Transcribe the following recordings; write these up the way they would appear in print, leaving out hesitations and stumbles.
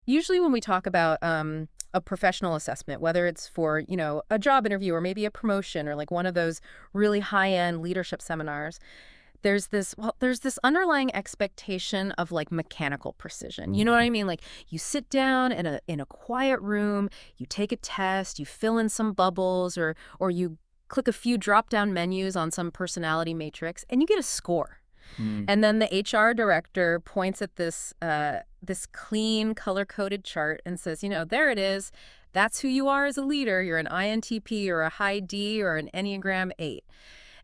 Usually when we talk about a professional assessment, whether it's for, a job interview or maybe a promotion or like one of those really high-end leadership seminars, there's this underlying expectation of like mechanical precision. You know what I mean? Like you sit down in a quiet room, you take a test, you fill in some bubbles or you click a few drop-down menus on some personality matrix and you get a score. Mm. And then the HR director points at this clean, color-coded chart and says, there it is. That's who you are as a leader. You're an INTP or a high D or an Enneagram 8.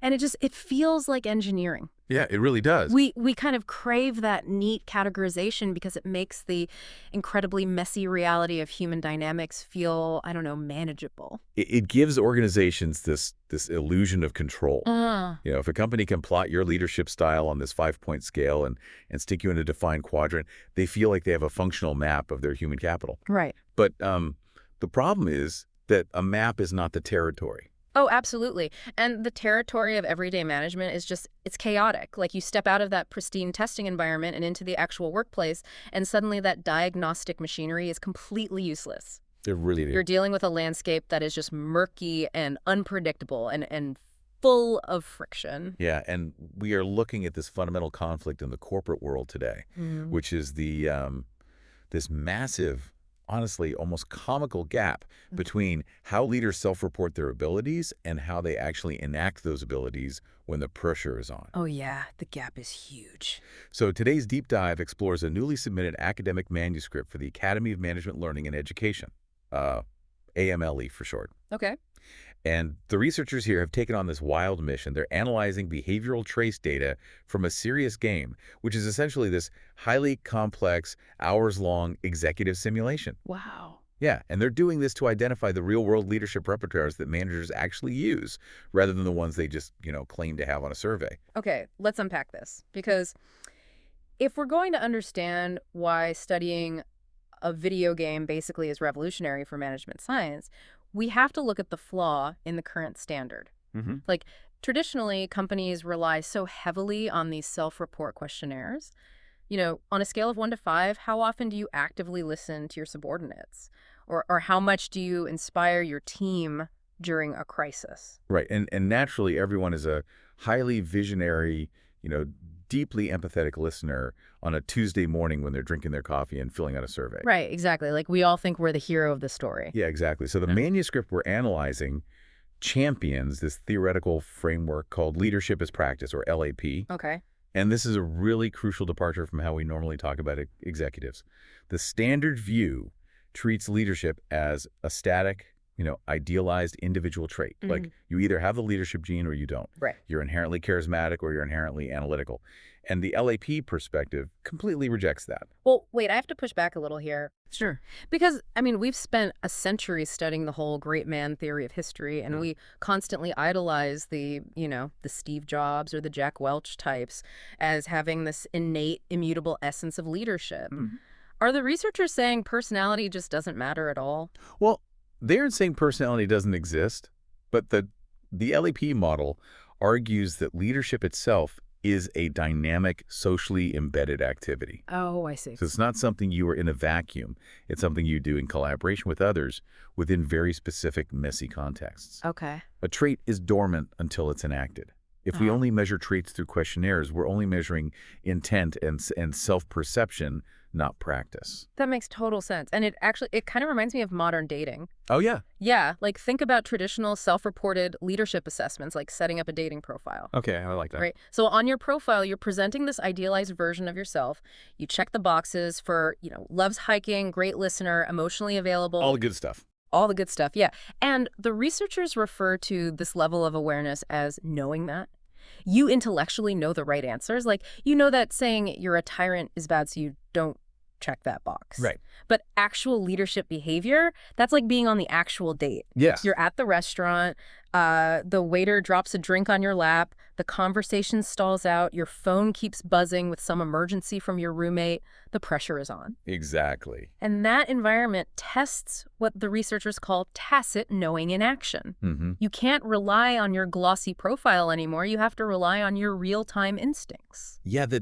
And it feels like engineering. Yeah, it really does. We kind of crave that neat categorization because it makes the incredibly messy reality of human dynamics feel, I don't know, manageable. It gives organizations this illusion of control. If a company can plot your leadership style on this 5-point scale and stick you in a defined quadrant, they feel like they have a functional map of their human capital. Right. But the problem is that a map is not the territory. Oh, absolutely. And the territory of everyday management it's chaotic. Like you step out of that pristine testing environment and into the actual workplace, and suddenly that diagnostic machinery is completely useless. It really is. You're dealing with a landscape that is just murky and unpredictable and full of friction. Yeah, and we are looking at this fundamental conflict in the corporate world today, which is this massive, honestly, almost comical gap between how leaders self-report their abilities and how they actually enact those abilities when the pressure is on. Oh yeah, the gap is huge. So today's deep dive explores a newly submitted academic manuscript for the Academy of Management Learning and Education, AMLE for short. Okay. And the researchers here have taken on this wild mission. They're analyzing behavioral trace data from a serious game, which is essentially this highly complex, hours-long executive simulation. Wow. Yeah, and they're doing this to identify the real-world leadership repertoires that managers actually use, rather than the ones they just, claim to have on a survey. Okay, let's unpack this. Because if we're going to understand why studying a video game basically is revolutionary for management science, we have to look at the flaw in the current standard. Like, traditionally, companies rely so heavily on these self-report questionnaires. On a scale of 1 to 5, how often do you actively listen to your subordinates? Or how much do you inspire your team during a crisis? Right, and naturally, everyone is a highly visionary, deeply empathetic listener on a Tuesday morning when they're drinking their coffee and filling out a survey. Right, exactly. Like, we all think we're the hero of the story. Yeah, exactly. So the manuscript we're analyzing champions this theoretical framework called Leadership as Practice, or LAP. Okay. And this is a really crucial departure from how we normally talk about executives. The standard view treats leadership as a static, idealized individual trait. Like you either have the leadership gene or you don't. Right. You're inherently charismatic or you're inherently analytical. And the LAP perspective completely rejects that. Well, wait, I have to push back a little here. Sure. Because, we've spent a century studying the whole great man theory of history, and we constantly idolize the Steve Jobs or the Jack Welch types as having this innate, immutable essence of leadership. Are the researchers saying personality just doesn't matter at all? Well, they aren't saying personality doesn't exist, but the LAP model argues that leadership itself is a dynamic, socially embedded activity. Oh, I see. So it's not something you are in a vacuum. It's something you do in collaboration with others within very specific, messy contexts. Okay. A trait is dormant until it's enacted. If we only measure traits through questionnaires, we're only measuring intent and self-perception, not practice. That makes total sense. And it kind of reminds me of modern dating. Oh, yeah. Yeah, like think about traditional self-reported leadership assessments, like setting up a dating profile. Okay, I like that. Right. So on your profile, you're presenting this idealized version of yourself. You check the boxes for, loves hiking, great listener, emotionally available. All the good stuff. All the good stuff, yeah. And the researchers refer to this level of awareness as knowing that. You intellectually know the right answers. Like, that saying you're a tyrant is bad, so you don't check that box. Right. But actual leadership behavior, that's like being on the actual date. Yes. You're at the restaurant, The waiter drops a drink on your lap, the conversation stalls out, your phone keeps buzzing with some emergency from your roommate, the pressure is on. Exactly. And that environment tests what the researchers call tacit knowing in action. You can't rely on your glossy profile anymore. You have to rely on your real-time instincts. Yeah, the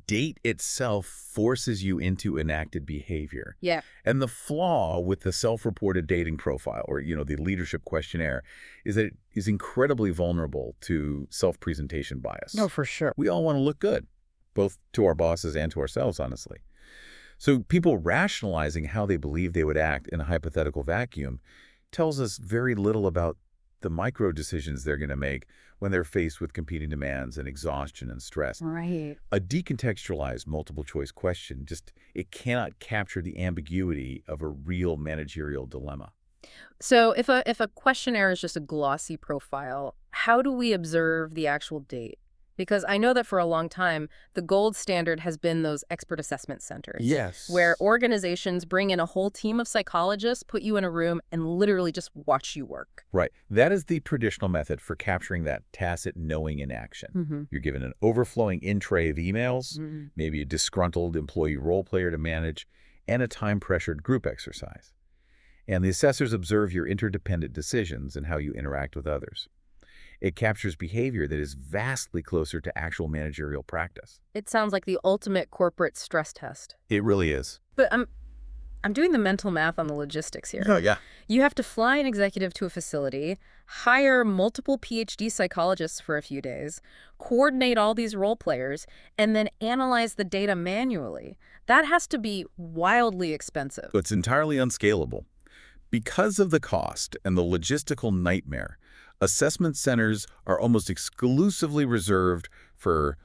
date itself forces you into enacted behavior. Yeah. And the flaw with the self-reported dating profile, or, the leadership questionnaire, is that it is incredibly vulnerable to self-presentation bias. No, for sure. We all want to look good, both to our bosses and to ourselves, honestly. So people rationalizing how they believe they would act in a hypothetical vacuum tells us very little about the micro decisions they're going to make when they're faced with competing demands and exhaustion and stress. Right. A decontextualized multiple choice question, it cannot capture the ambiguity of a real managerial dilemma. So if a questionnaire is just a glossy profile, how do we observe the actual date? Because I know that for a long time, the gold standard has been those expert assessment centers. Yes. Where organizations bring in a whole team of psychologists, put you in a room, and literally just watch you work. Right. That is the traditional method for capturing that tacit knowing in action. You're given an overflowing in-tray of emails, maybe a disgruntled employee role player to manage, and a time-pressured group exercise. And the assessors observe your interdependent decisions and how you interact with others. It captures behavior that is vastly closer to actual managerial practice. It sounds like the ultimate corporate stress test. It really is. But I'm doing the mental math on the logistics here. Oh, yeah. You have to fly an executive to a facility, hire multiple PhD psychologists for a few days, coordinate all these role players, and then analyze the data manually. That has to be wildly expensive. It's entirely unscalable. Because of the cost and the logistical nightmare, assessment centers are almost exclusively reserved for,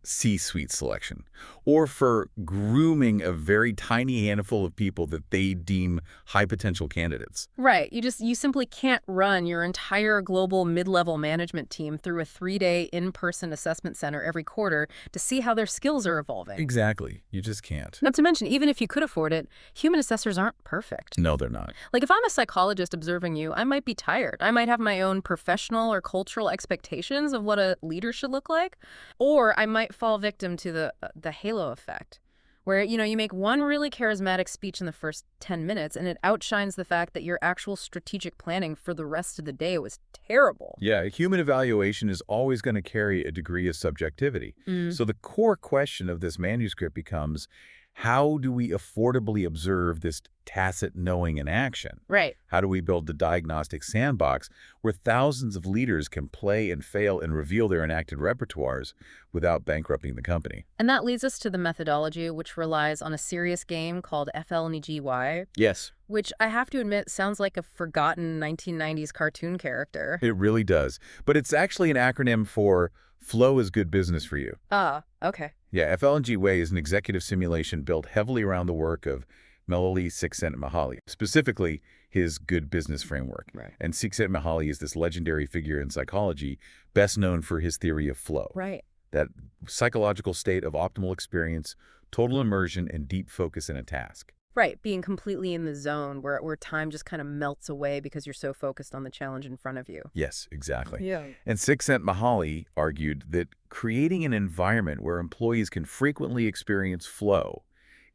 C-suite selection, or for grooming a very tiny handful of people that they deem high-potential candidates. Right. You simply can't run your entire global mid-level management team through a 3-day in-person assessment center every quarter to see how their skills are evolving. Exactly. You just can't. Not to mention, even if you could afford it, human assessors aren't perfect. No, they're not. If I'm a psychologist observing you, I might be tired. I might have my own professional or cultural expectations of what a leader should look like. Or I might fall victim to the halo effect, where, you make one really charismatic speech in the first 10 minutes and it outshines the fact that your actual strategic planning for the rest of the day was terrible. Yeah, human evaluation is always going to carry a degree of subjectivity. So the core question of this manuscript becomes, how do we affordably observe this tacit knowing in action? Right. How do we build the diagnostic sandbox where thousands of leaders can play and fail and reveal their enacted repertoires without bankrupting the company? And that leads us to the methodology, which relies on a serious game called FLNGY. Yes. Which I have to admit sounds like a forgotten 1990s cartoon character. It really does. But it's actually an acronym for Flow is Good Business for You. Ah, okay. Yeah, FLNGY is an executive simulation built heavily around the work of Melali Csikszentmihalyi, specifically his Good Business Framework. Right. And Csikszentmihalyi is this legendary figure in psychology, best known for his theory of flow. Right. That psychological state of optimal experience, total immersion, and deep focus in a task. Right, being completely in the zone where time just kind of melts away because you're so focused on the challenge in front of you. Yes, exactly. Yeah. And Csikszentmihalyi argued that creating an environment where employees can frequently experience flow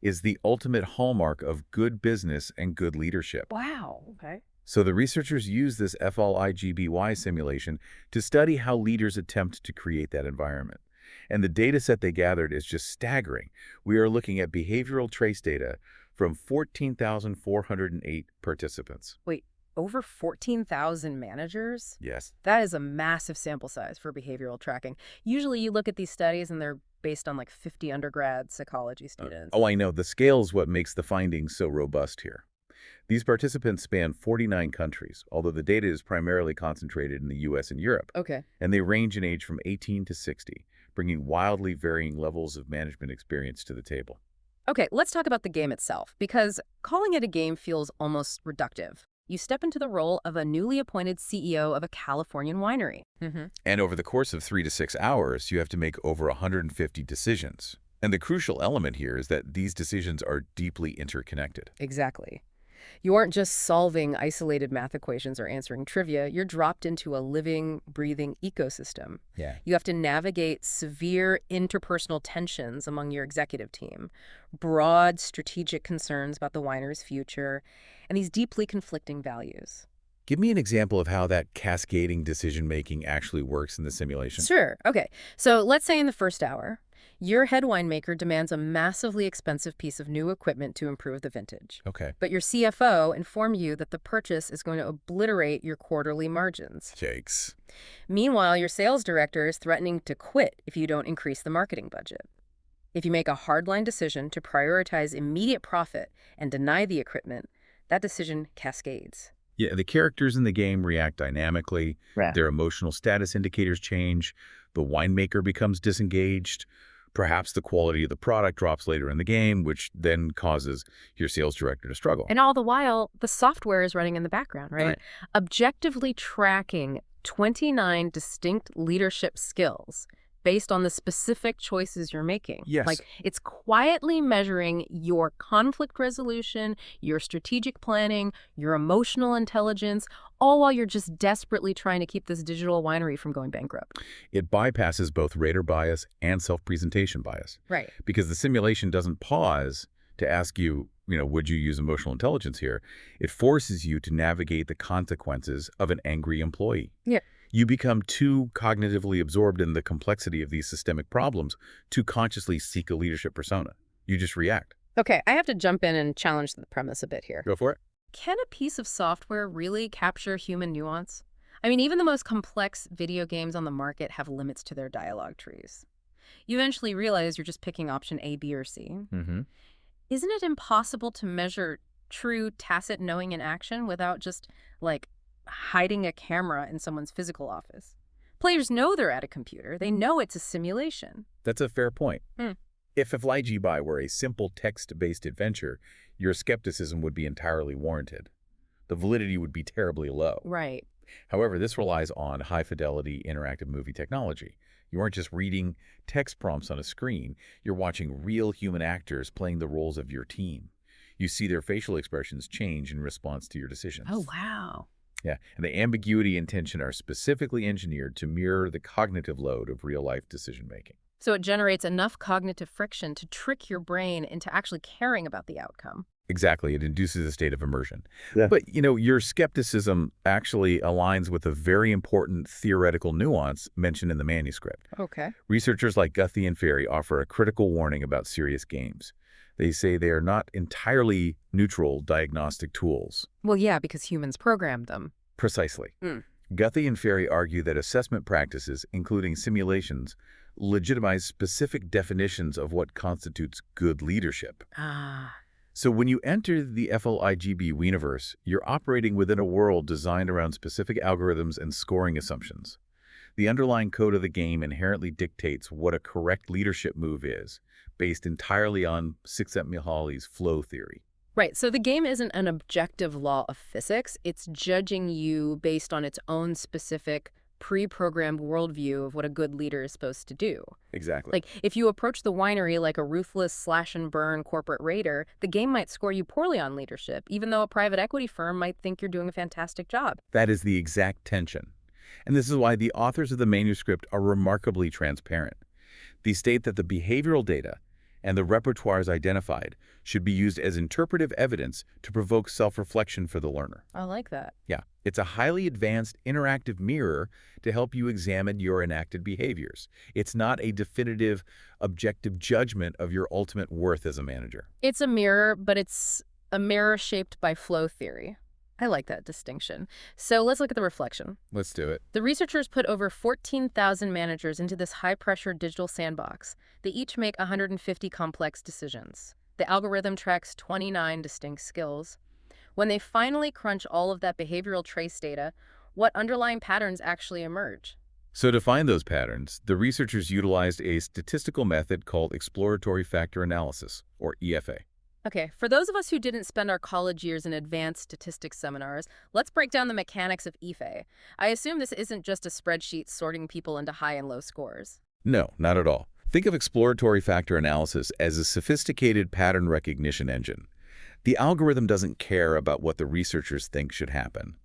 is the ultimate hallmark of good business and good leadership. Wow, okay. So the researchers use this FLIGBY simulation to study how leaders attempt to create that environment. And the data set they gathered is just staggering. We are looking at behavioral trace data from 14,408 participants. Wait, over 14,000 managers? Yes. That is a massive sample size for behavioral tracking. Usually you look at these studies and they're based on 50 undergrad psychology students. Oh, I know. The scale is what makes the findings so robust here. These participants span 49 countries, although the data is primarily concentrated in the U.S. and Europe. Okay. And they range in age from 18 to 60, bringing wildly varying levels of management experience to the table. Okay, let's talk about the game itself, because calling it a game feels almost reductive. You step into the role of a newly appointed CEO of a Californian winery. And over the course of 3 to 6 hours, you have to make over 150 decisions. And the crucial element here is that these decisions are deeply interconnected. Exactly. You aren't just solving isolated math equations or answering trivia. You're dropped into a living, breathing ecosystem. Yeah. You have to navigate severe interpersonal tensions among your executive team, broad strategic concerns about the winery's future, and these deeply conflicting values. Give me an example of how that cascading decision-making actually works in the simulation. Sure. Okay. So let's say in the first hour, your head winemaker demands a massively expensive piece of new equipment to improve the vintage. Okay. But your CFO informs you that the purchase is going to obliterate your quarterly margins. Jakes. Meanwhile, your sales director is threatening to quit if you don't increase the marketing budget. If you make a hardline decision to prioritize immediate profit and deny the equipment, that decision cascades. Yeah, the characters in the game react dynamically. Right. Their emotional status indicators change. The winemaker becomes disengaged. Perhaps the quality of the product drops later in the game, which then causes your sales director to struggle. And all the while, the software is running in the background, right? Objectively tracking 29 distinct leadership skills based on the specific choices you're making. Yes. Like, it's quietly measuring your conflict resolution, your strategic planning, your emotional intelligence, all while you're just desperately trying to keep this digital winery from going bankrupt. It bypasses both rater bias and self-presentation bias. Right. Because the simulation doesn't pause to ask you, would you use emotional intelligence here? It forces you to navigate the consequences of an angry employee. Yeah. You become too cognitively absorbed in the complexity of these systemic problems to consciously seek a leadership persona. You just react. Okay, I have to jump in and challenge the premise a bit here. Go for it. Can a piece of software really capture human nuance? I mean, even the most complex video games on the market have limits to their dialogue trees. You eventually realize you're just picking option A, B, or C. Mm-hmm. Isn't it impossible to measure true tacit knowing in action without just, like, hiding a camera in someone's physical office? Players know they're at a computer. They know it's a simulation. That's a fair point. If Flygy were a simple text-based adventure, your skepticism would be entirely warranted. The validity would be terribly low. Right. However, this relies on high-fidelity interactive movie technology. You aren't just reading text prompts on a screen. You're watching real human actors playing the roles of your team. You see their facial expressions change in response to your decisions. Oh, wow. Yeah, and the ambiguity and tension are specifically engineered to mirror the cognitive load of real-life decision-making. So it generates enough cognitive friction to trick your brain into actually caring about the outcome. Exactly. It induces a state of immersion. Yeah. But, your skepticism actually aligns with a very important theoretical nuance mentioned in the manuscript. Okay. Researchers like Guthrie and Ferry offer a critical warning about serious games. They say they are not entirely neutral diagnostic tools. Well, yeah, because humans programmed them. Precisely. Mm. Guthrie and Ferry argue that assessment practices, including simulations, legitimize specific definitions of what constitutes good leadership. Ah. So when you enter the FLIGB Weeniverse, you're operating within a world designed around specific algorithms and scoring assumptions. The underlying code of the game inherently dictates what a correct leadership move is, based entirely on Csikszentmihalyi's flow theory. Right, so the game isn't an objective law of physics. It's judging you based on its own specific pre-programmed worldview of what a good leader is supposed to do. Exactly. Like, if you approach the winery like a ruthless slash-and-burn corporate raider, the game might score you poorly on leadership, even though a private equity firm might think you're doing a fantastic job. That is the exact tension. And this is why the authors of the manuscript are remarkably transparent. They state that the behavioral data and the repertoires identified should be used as interpretive evidence to provoke self-reflection for the learner. I like that. Yeah, it's a highly advanced interactive mirror to help you examine your enacted behaviors. It's not a definitive, objective judgment of your ultimate worth as a manager. It's a mirror, but it's a mirror shaped by flow theory. I like that distinction. So let's look at the reflection. Let's do it. The researchers put over 14,000 managers into this high-pressure digital sandbox. They each make 150 complex decisions. The algorithm tracks 29 distinct skills. When they finally crunch all of that behavioral trace data, what underlying patterns actually emerge? So to find those patterns, the researchers utilized a statistical method called exploratory factor analysis, or EFA. Okay, for those of us who didn't spend our college years in advanced statistics seminars, let's break down the mechanics of EFA. I assume this isn't just a spreadsheet sorting people into high and low scores. No, not at all. Think of exploratory factor analysis as a sophisticated pattern recognition engine. The algorithm doesn't care about what the researchers think should happen.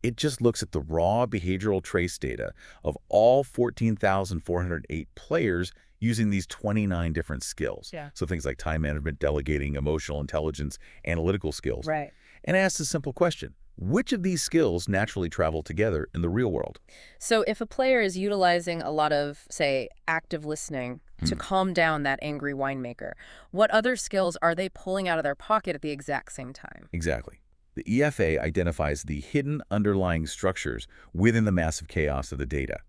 It just looks at the raw behavioral trace data of all 14,408 players using these 29 different skills. Yeah. So things like time management, delegating, emotional intelligence, analytical skills. Right. And asks a simple question: which of these skills naturally travel together in the real world? So if a player is utilizing a lot of, say, active listening to calm down that angry winemaker, what other skills are they pulling out of their pocket at the exact same time? Exactly. The EFA identifies the hidden underlying structures within the massive chaos of the data.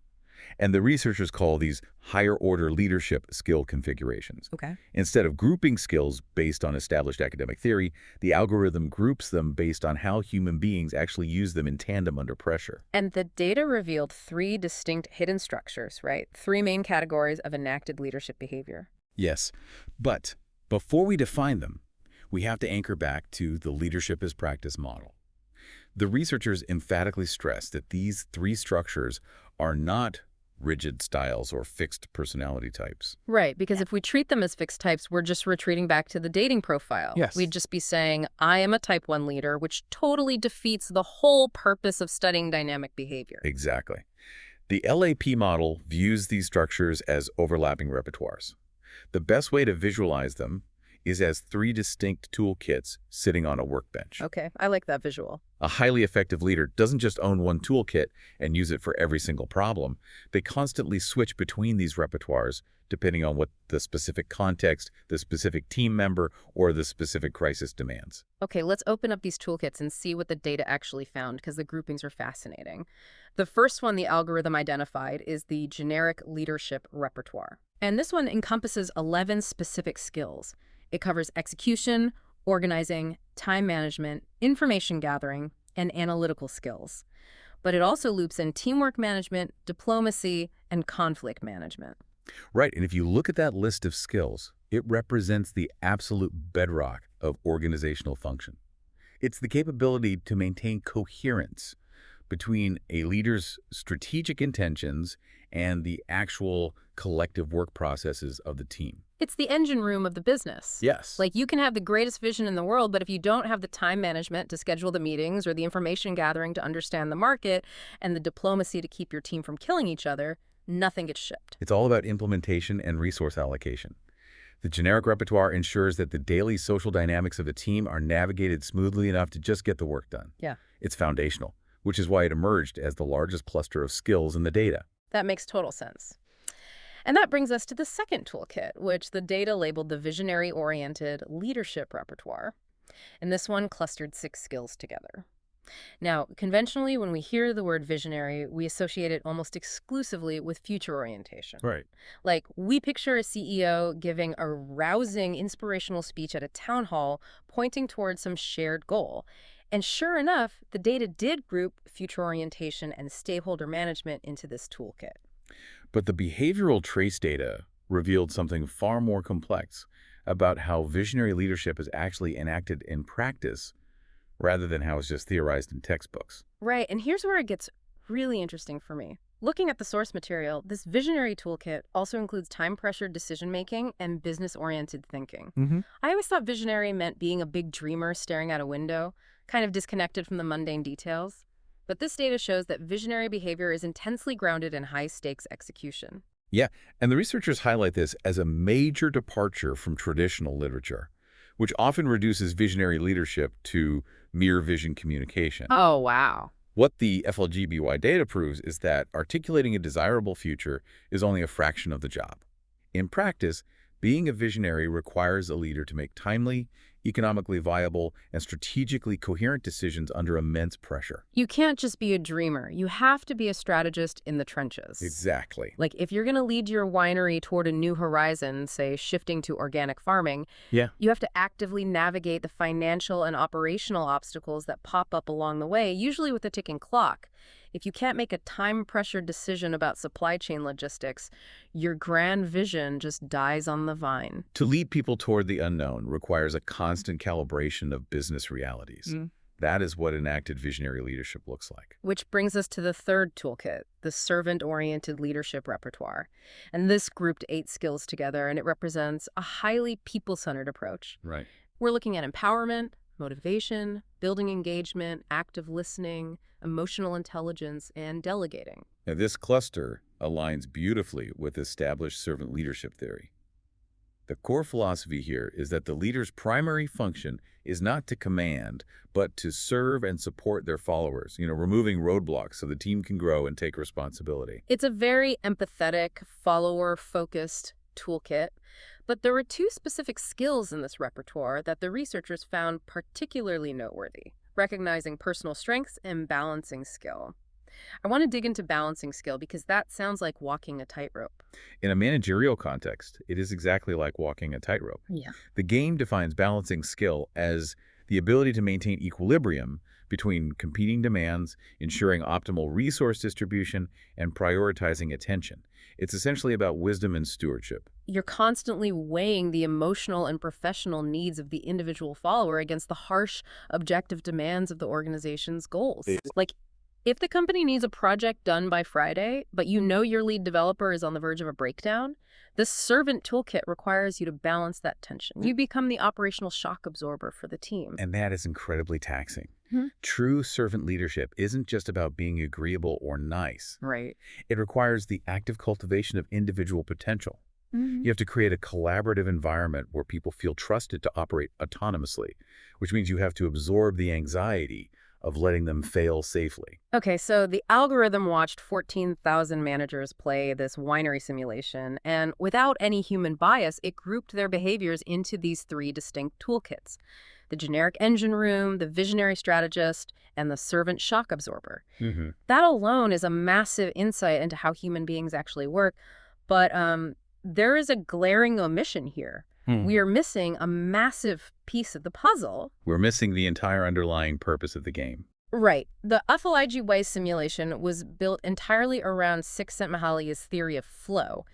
And the researchers call these higher-order leadership skill configurations. Okay. Instead of grouping skills based on established academic theory, the algorithm groups them based on how human beings actually use them in tandem under pressure. And the data revealed 3 distinct hidden structures, right? 3 main categories of enacted leadership behavior. Yes, but before we define them, we have to anchor back to the leadership as practice model. The researchers emphatically stress that these 3 structures are not rigid styles or fixed personality types. Right, because if we treat them as fixed types, we're just retreating back to the dating profile. Yes. We'd just be saying, I am a type 1 leader, which totally defeats the whole purpose of studying dynamic behavior. Exactly. The LAP model views these structures as overlapping repertoires. The best way to visualize them is as 3 distinct toolkits sitting on a workbench. Okay, I like that visual. A highly effective leader doesn't just own one toolkit and use it for every single problem. They constantly switch between these repertoires depending on what the specific context, the specific team member, or the specific crisis demands. Okay, let's open up these toolkits and see what the data actually found, because the groupings are fascinating. The first one the algorithm identified is the generic leadership repertoire. And this one encompasses 11 specific skills. It covers execution, organizing, time management, information gathering, and analytical skills. But it also loops in teamwork management, diplomacy, and conflict management. Right, and if you look at that list of skills, it represents the absolute bedrock of organizational function. It's the capability to maintain coherence between a leader's strategic intentions and the actual collective work processes of the team. It's the engine room of the business. Yes. Like, you can have the greatest vision in the world, but if you don't have the time management to schedule the meetings or the information gathering to understand the market and the diplomacy to keep your team from killing each other, nothing gets shipped. It's all about implementation and resource allocation. The generic repertoire ensures that the daily social dynamics of a team are navigated smoothly enough to just get the work done. Yeah. It's foundational, which is why it emerged as the largest cluster of skills in the data. That makes total sense. And that brings us to the second toolkit, which the data labeled the visionary-oriented leadership repertoire. And this one clustered 6 skills together. Now, conventionally, when we hear the word visionary, we associate it almost exclusively with future orientation. Right. Like, we picture a CEO giving a rousing, inspirational speech at a town hall pointing towards some shared goal. And sure enough, the data did group future orientation and stakeholder management into this toolkit. But the behavioral trace data revealed something far more complex about how visionary leadership is actually enacted in practice rather than how it's just theorized in textbooks. Right, and here's where it gets really interesting for me. Looking at the source material, this visionary toolkit also includes time-pressured decision-making and business-oriented thinking. I always thought visionary meant being a big dreamer staring out a window, kind of disconnected from the mundane details. But this data shows that visionary behavior is intensely grounded in high-stakes execution. Yeah, and the researchers highlight this as a major departure from traditional literature, which often reduces visionary leadership to mere vision communication. Oh, wow. What the FLGBY data proves is that articulating a desirable future is only a fraction of the job. In practice, being a visionary requires a leader to make timely, economically viable, and strategically coherent decisions under immense pressure. You can't just be a dreamer. You have to be a strategist in the trenches. Exactly. Like, if you're going to lead your winery toward a new horizon, say shifting to organic farming, Yeah. you have to actively navigate the financial and operational obstacles that pop up along the way, usually with a ticking clock. If you can't make a time-pressured decision about supply chain logistics, your grand vision just dies on the vine. To lead people toward the unknown requires a constant calibration of business realities. That is what enacted visionary leadership looks like. Which brings us to the third toolkit, the servant-oriented leadership repertoire. And this grouped 8 skills together, and it represents a highly people-centered approach. Right. We're looking at empowerment, motivation, building engagement, active listening, emotional intelligence, and delegating. Now, this cluster aligns beautifully with established servant leadership theory. The core philosophy here is that the leader's primary function is not to command, but to serve and support their followers, removing roadblocks so the team can grow and take responsibility. It's a very empathetic, follower-focused toolkit, but there were two specific skills in this repertoire that the researchers found particularly noteworthy: recognizing personal strengths and balancing skill. I want to dig into balancing skill because that sounds like walking a tightrope. In a managerial context, it is exactly like walking a tightrope. Yeah. The game defines balancing skill as the ability to maintain equilibrium between competing demands, ensuring optimal resource distribution, and prioritizing attention. It's essentially about wisdom and stewardship. You're constantly weighing the emotional and professional needs of the individual follower against the harsh, objective demands of the organization's goals. Like, if the company needs a project done by Friday, but you know your lead developer is on the verge of a breakdown, the servant toolkit requires you to balance that tension. You become the operational shock absorber for the team. And that is incredibly taxing. Hmm. True servant leadership isn't just about being agreeable or nice. Right. It requires the active cultivation of individual potential. Mm-hmm. You have to create a collaborative environment where people feel trusted to operate autonomously, which means you have to absorb the anxiety of letting them fail safely. Okay, so the algorithm watched 14,000 managers play this winery simulation, and without any human bias, it grouped their behaviors into these three distinct toolkits: the generic engine room, the visionary strategist, and the servant shock absorber. Mm-hmm. That alone is a massive insight into how human beings actually work, but there is a glaring omission here. We are missing a massive piece of the puzzle. We're missing the entire underlying purpose of the game. Right. The Ufology Way simulation was built entirely around Csikszentmihalyi's theory of flow.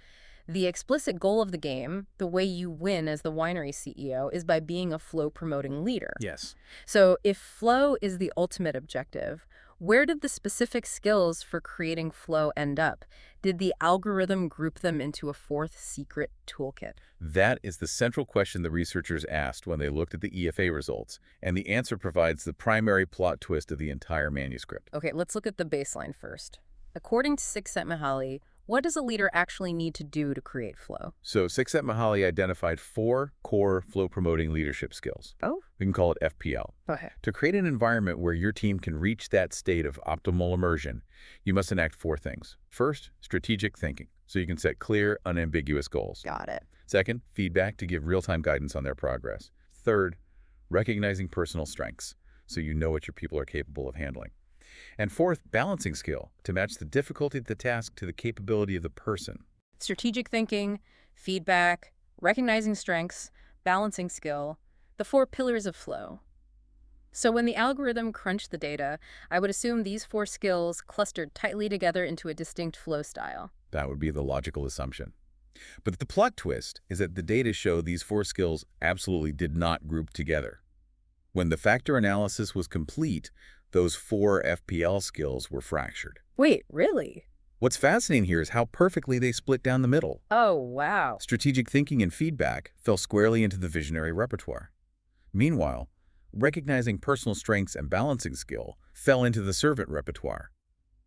The explicit goal of the game, the way you win as the winery CEO, is by being a flow-promoting leader. Yes. So if flow is the ultimate objective, where did the specific skills for creating flow end up? Did the algorithm group them into a fourth secret toolkit? That is the central question the researchers asked when they looked at the EFA results, and the answer provides the primary plot twist of the entire manuscript. Okay, let's look at the baseline first. According to Csikszentmihalyi, what does a leader actually need to do to create flow? So Csikszentmihalyi identified 4 core flow-promoting leadership skills. Oh? We can call it FPL. Okay. To create an environment where your team can reach that state of optimal immersion, you must enact 4 things. First, strategic thinking, so you can set clear, unambiguous goals. Got it. Second, feedback to give real-time guidance on their progress. Third, recognizing personal strengths, so you know what your people are capable of handling. And fourth, balancing skill, to match the difficulty of the task to the capability of the person. Strategic thinking, feedback, recognizing strengths, balancing skill, the 4 pillars of flow. So when the algorithm crunched the data, I would assume these 4 skills clustered tightly together into a distinct flow style. That would be the logical assumption. But the plot twist is that the data show these 4 skills absolutely did not group together. When the factor analysis was complete, those 4 FPL skills were fractured. Wait, really? What's fascinating here is how perfectly they split down the middle. Oh, wow. Strategic thinking and feedback fell squarely into the visionary repertoire. Meanwhile, recognizing personal strengths and balancing skill fell into the servant repertoire.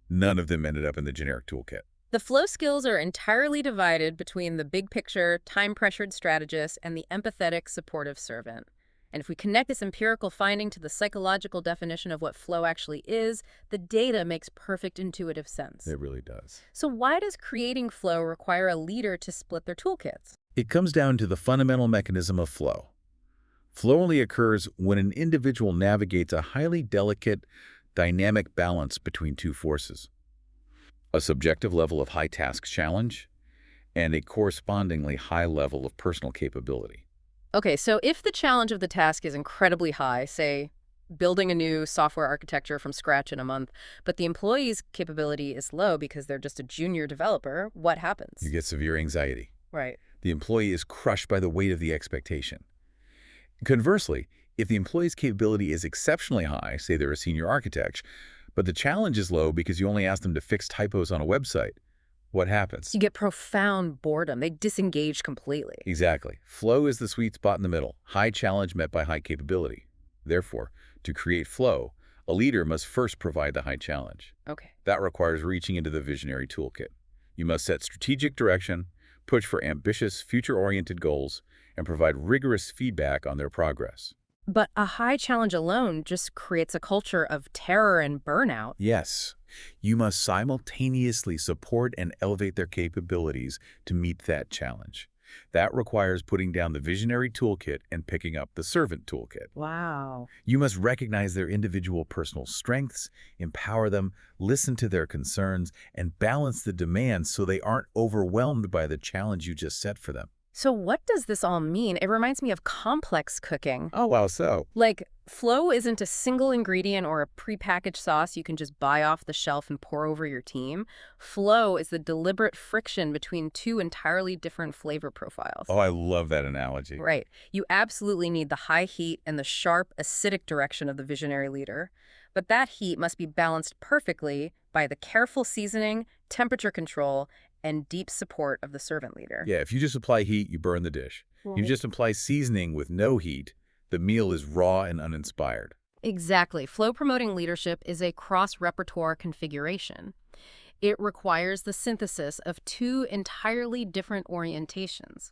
None of them ended up in the generic toolkit. The flow skills are entirely divided between the big picture, time-pressured strategist and the empathetic, supportive servant. And if we connect this empirical finding to the psychological definition of what flow actually is, the data makes perfect intuitive sense. It really does. So why does creating flow require a leader to split their toolkits? It comes down to the fundamental mechanism of flow. Flow only occurs when an individual navigates a highly delicate, dynamic balance between 2 forces: a subjective level of high task challenge and a correspondingly high level of personal capability. Okay, so if the challenge of the task is incredibly high, say building a new software architecture from scratch in a month, but the employee's capability is low because they're just a junior developer, what happens? You get severe anxiety. Right. The employee is crushed by the weight of the expectation. Conversely, if the employee's capability is exceptionally high, say they're a senior architect, but the challenge is low because you only ask them to fix typos on a website, what happens? You get profound boredom. They disengage completely. Exactly. Flow is the sweet spot in the middle. High challenge met by high capability. Therefore, to create flow, a leader must first provide the high challenge. Okay. That requires reaching into the visionary toolkit. You must set strategic direction, push for ambitious, future-oriented goals, and provide rigorous feedback on their progress. But a high challenge alone just creates a culture of terror and burnout. Yes, you must simultaneously support and elevate their capabilities to meet that challenge. That requires putting down the visionary toolkit and picking up the servant toolkit. Wow. You must recognize their individual personal strengths, empower them, listen to their concerns, and balance the demands so they aren't overwhelmed by the challenge you just set for them. So what does this all mean? It reminds me of complex cooking. Oh, wow, so? Like, flow isn't a single ingredient or a prepackaged sauce you can just buy off the shelf and pour over your team. Flow is the deliberate friction between two entirely different flavor profiles. Oh, I love that analogy. Right. You absolutely need the high heat and the sharp, acidic direction of the visionary leader. But that heat must be balanced perfectly by the careful seasoning, temperature control, and deep support of the servant leader. Yeah, if you just apply heat, you burn the dish. You Right. just apply seasoning with no heat, the meal is raw and uninspired. Exactly. Flow-promoting leadership is a cross-repertoire configuration. It requires the synthesis of two entirely different orientations.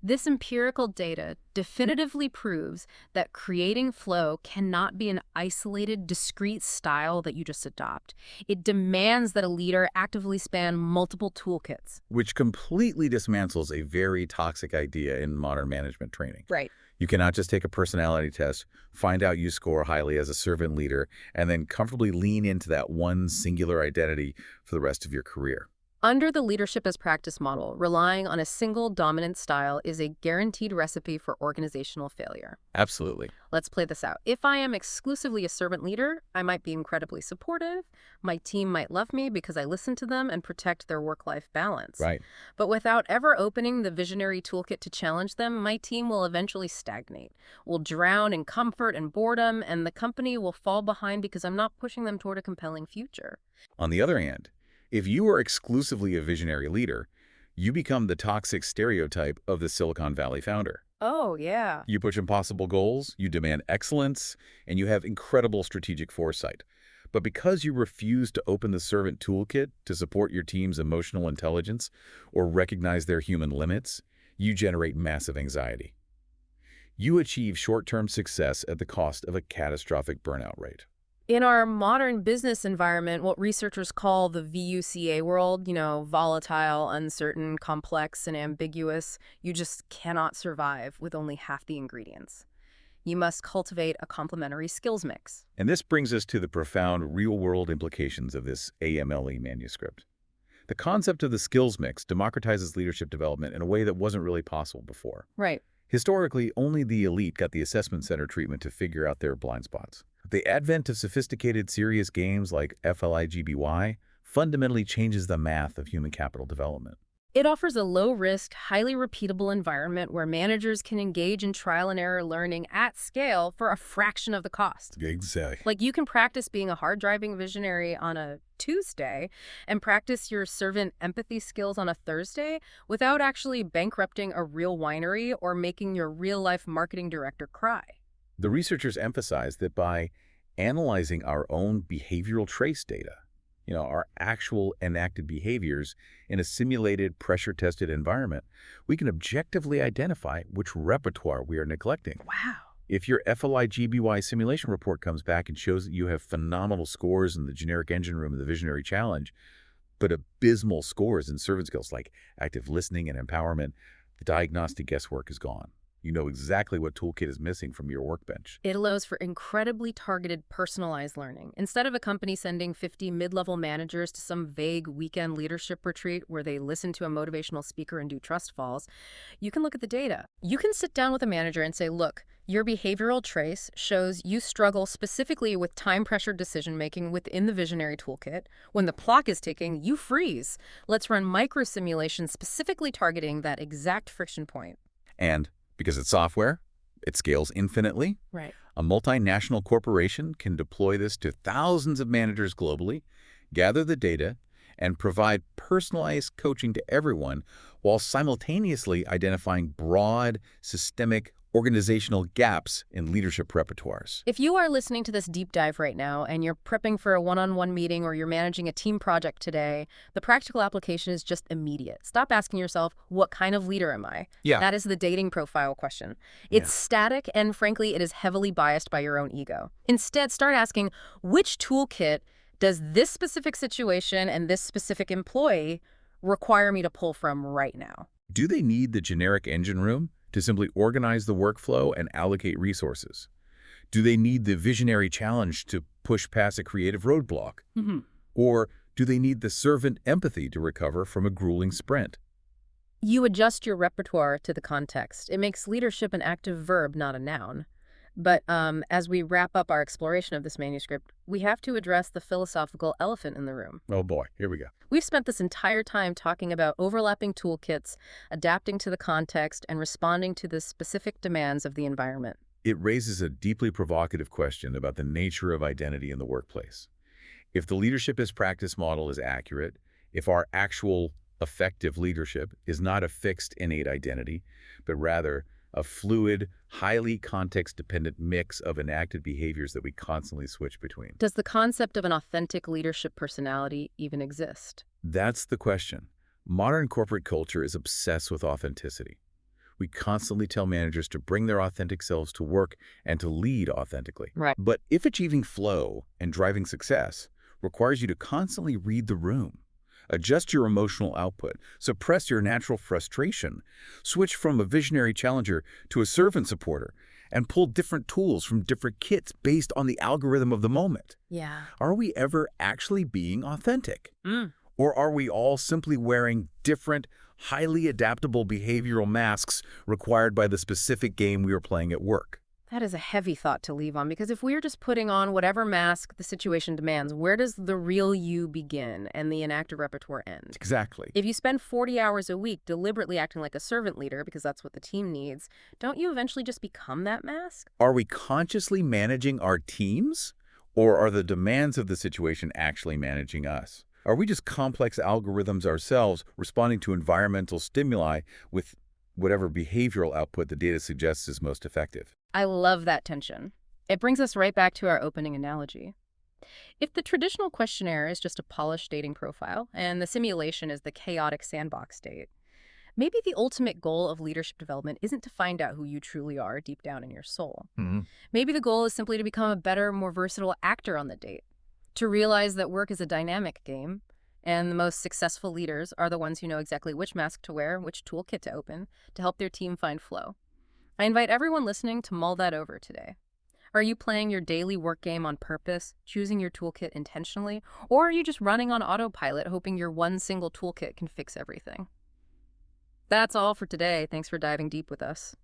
This empirical data definitively proves that creating flow cannot be an isolated, discrete style that you just adopt. It demands that a leader actively span multiple toolkits. Which completely dismantles a very toxic idea in modern management training. Right. You cannot just take a personality test, find out you score highly as a servant leader, and then comfortably lean into that one singular identity for the rest of your career. Under the leadership as practice model, relying on a single dominant style is a guaranteed recipe for organizational failure. Absolutely. Let's play this out. If I am exclusively a servant leader, I might be incredibly supportive. My team might love me because I listen to them and protect their work-life balance. Right. But without ever opening the visionary toolkit to challenge them, my team will eventually stagnate, will drown in comfort and boredom, and the company will fall behind because I'm not pushing them toward a compelling future. On the other hand, if you are exclusively a visionary leader, you become the toxic stereotype of the Silicon Valley founder. Oh, yeah. You push impossible goals, you demand excellence, and you have incredible strategic foresight. But because you refuse to open the servant toolkit to support your team's emotional intelligence or recognize their human limits, you generate massive anxiety. You achieve short-term success at the cost of a catastrophic burnout rate. In our modern business environment, what researchers call the VUCA world, volatile, uncertain, complex, and ambiguous, you just cannot survive with only half the ingredients. You must cultivate a complementary skills mix. And this brings us to the profound real-world implications of this AMLE manuscript. The concept of the skills mix democratizes leadership development in a way that wasn't really possible before. Right. Historically, only the elite got the assessment center treatment to figure out their blind spots. The advent of sophisticated, serious games like FLIGBY fundamentally changes the math of human capital development. It offers a low-risk, highly repeatable environment where managers can engage in trial-and-error learning at scale for a fraction of the cost. Exactly. Like, you can practice being a hard-driving visionary on a Tuesday and practice your servant empathy skills on a Thursday without actually bankrupting a real winery or making your real-life marketing director cry. The researchers emphasize that by analyzing our own behavioral trace data, our actual enacted behaviors in a simulated, pressure-tested environment, we can objectively identify which repertoire we are neglecting. Wow. If your FLIGBY simulation report comes back and shows that you have phenomenal scores in the generic engine room of the Visionary Challenge, but abysmal scores in servant skills like active listening and empowerment, the diagnostic guesswork is gone. You know exactly what toolkit is missing from your workbench. It allows for incredibly targeted, personalized learning. Instead of a company sending 50 mid-level managers to some vague weekend leadership retreat where they listen to a motivational speaker and do trust falls, you can look at the data. You can sit down with a manager and say, look, your behavioral trace shows you struggle specifically with time-pressured decision-making within the visionary toolkit. When the clock is ticking, you freeze. Let's run micro-simulations specifically targeting that exact friction point. And because it's software, it scales infinitely. Right. A multinational corporation can deploy this to thousands of managers globally, gather the data, and provide personalized coaching to everyone while simultaneously identifying broad, systemic, organizational gaps in leadership repertoires. If you are listening to this deep dive right now and you're prepping for a one-on-one meeting or you're managing a team project today, the practical application is just immediate. Stop asking yourself, what kind of leader am I? Yeah. That is the dating profile question. It's static and frankly, it is heavily biased by your own ego. Instead, start asking, which toolkit does this specific situation and this specific employee require me to pull from right now? Do they need the generic engine room to simply organize the workflow and allocate resources? Do they need the visionary challenge to push past a creative roadblock? Or do they need the servant empathy to recover from a grueling sprint? You adjust your repertoire to the context. It makes leadership an active verb, not a noun. But as we wrap up our exploration of this manuscript, we have to address the philosophical elephant in the room. Oh boy, here we go. We've spent this entire time talking about overlapping toolkits, adapting to the context, and responding to the specific demands of the environment. It raises a deeply provocative question about the nature of identity in the workplace. If the leadership as practice model is accurate, if our actual effective leadership is not a fixed innate identity, but rather a fluid, highly context-dependent mix of enacted behaviors that we constantly switch between. Does the concept of an authentic leadership personality even exist? That's the question. Modern corporate culture is obsessed with authenticity. We constantly tell managers to bring their authentic selves to work and to lead authentically. Right. But if achieving flow and driving success requires you to constantly read the room, adjust your emotional output, suppress your natural frustration, switch from a visionary challenger to a servant supporter, and pull different tools from different kits based on the algorithm of the moment. Yeah. Are we ever actually being authentic? Or are we all simply wearing different, highly adaptable behavioral masks required by the specific game we are playing at work? That is a heavy thought to leave on, because if we're just putting on whatever mask the situation demands, where does the real you begin and the enacted repertoire end? Exactly. If you spend 40 hours a week deliberately acting like a servant leader because that's what the team needs, don't you eventually just become that mask? Are we consciously managing our teams, or are the demands of the situation actually managing us? Are we just complex algorithms ourselves responding to environmental stimuli with whatever behavioral output the data suggests is most effective? I love that tension. It brings us right back to our opening analogy. If the traditional questionnaire is just a polished dating profile and the simulation is the chaotic sandbox state, maybe the ultimate goal of leadership development isn't to find out who you truly are deep down in your soul. Maybe the goal is simply to become a better, more versatile actor on the date, to realize that work is a dynamic game, and the most successful leaders are the ones who know exactly which mask to wear, which toolkit to open, to help their team find flow. I invite everyone listening to mull that over today. Are you playing your daily work game on purpose, choosing your toolkit intentionally, or are you just running on autopilot hoping your one single toolkit can fix everything? That's all for today. Thanks for diving deep with us.